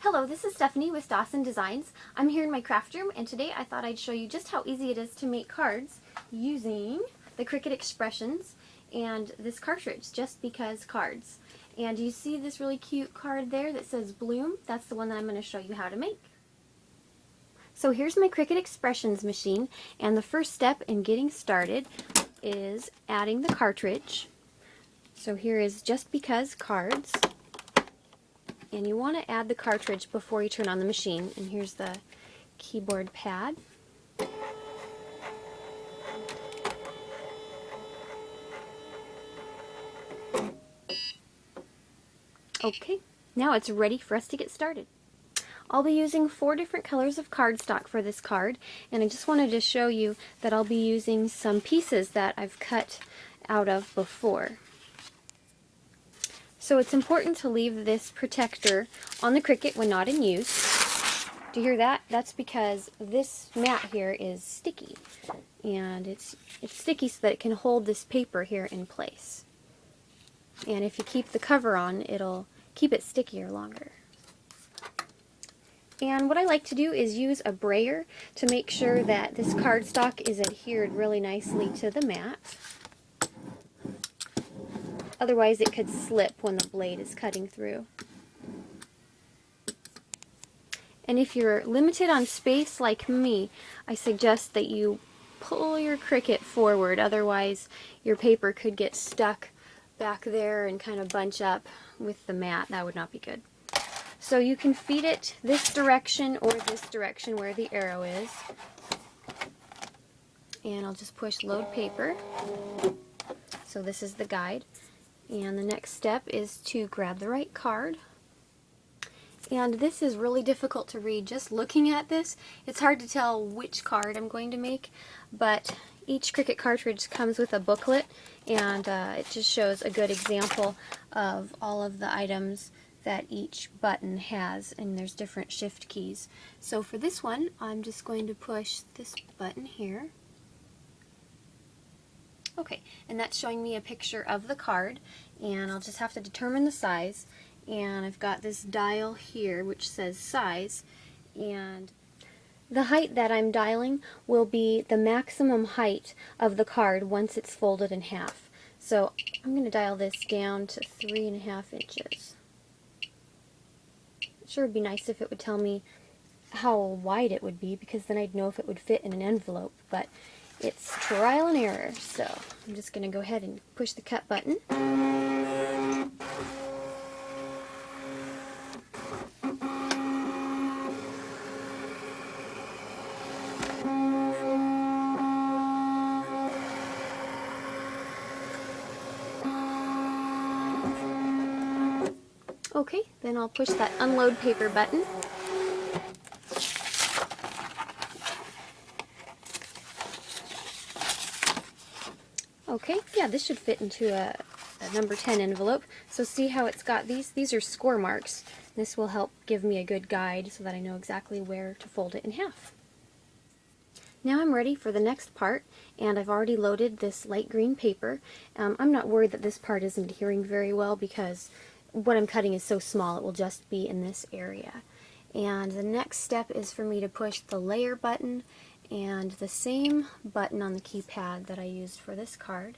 Hello, this is Stephanie with Dawson Designs. I'm here in my craft room, and today I thought I'd show you just how easy it is to make cards using the Cricut Expressions and this cartridge, Just Because cards. And you see this really cute card there that says Bloom? That's the one that I'm going to show you how to make. So here's my Cricut Expressions machine, and the first step in getting started is adding the cartridge. So here is Just Because cards. And you want to add the cartridge before you turn on the machine. And here's the keyboard pad. Okay, now it's ready for us to get started. I'll be using 4 different colors of cardstock for this card, and I just wanted to show you that I'll be using some pieces that I've cut out of before. So it's important to leave this protector on the Cricut when not in use. Do you hear that? That's because this mat here is sticky, and it's sticky so that it can hold this paper here in place. And if you keep the cover on, it'll keep it stickier longer. And what I like to do is use a brayer to make sure that this cardstock is adhered really nicely to the mat. Otherwise it could slip when the blade is cutting through. And if you're limited on space like me, I suggest that you pull your Cricut forward, otherwise your paper could get stuck back there and kind of bunch up with the mat. That would not be good. So you can feed it this direction or this direction where the arrow is. And I'll just push load paper. So this is the guide. And the next step is to grab the right card. And this is really difficult to read. Just looking at this, it's hard to tell which card I'm going to make, but each Cricut cartridge comes with a booklet, and it just shows a good example of all of the items that each button has, and there's different shift keys. So for this one, I'm just going to push this button here. Okay, and that's showing me a picture of the card, and I'll just have to determine the size. And I've got this dial here which says size, and the height that I'm dialing will be the maximum height of the card once it's folded in half. So I'm going to dial this down to 3.5 inches. It sure would be nice if it would tell me how wide it would be, because then I'd know if it would fit in an envelope, but it's trial and error. So I'm just going to go ahead and push the cut button. Okay, then I'll push that unload paper button. Okay, yeah, this should fit into a number 10 envelope. So see how it's got these? These are score marks. This will help give me a good guide so that I know exactly where to fold it in half. Now I'm ready for the next part, and I've already loaded this light green paper. I'm not worried that this part isn't adhering very well because what I'm cutting is so small it will just be in this area. And the next step is for me to push the layer button and the same button on the keypad that I used for this card.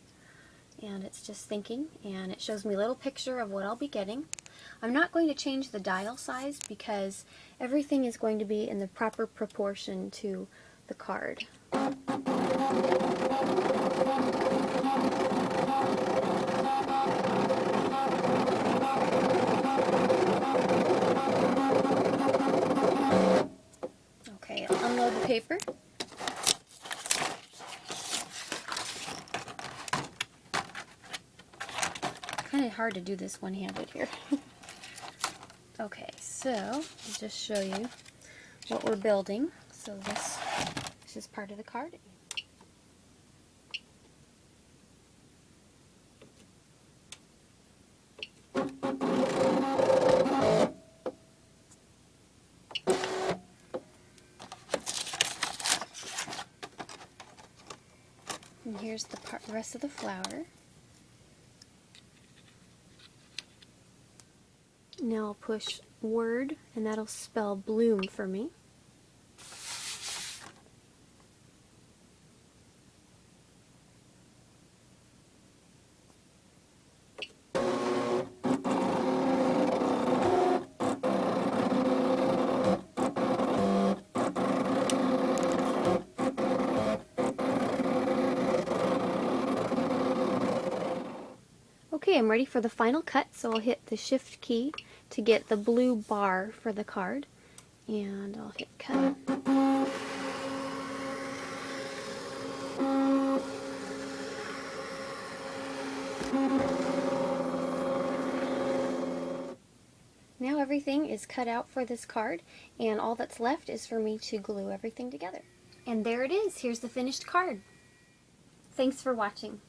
And it's just thinking, and it shows me a little picture of what I'll be getting. I'm not going to change the dial size because everything is going to be in the proper proportion to the card. Okay, I'll unload the paper. Kind of hard to do this one-handed here. Okay, so I'll just show you what we're building. So this is part of the card. And here's the rest of the flower. Now I'll push word, and that'll spell bloom for me. Okay, I'm ready for the final cut, so I'll hit the shift key to get the blue bar for the card, and I'll hit cut. Now everything is cut out for this card, and all that's left is for me to glue everything together. And there it is. Here's the finished card. Thanks for watching.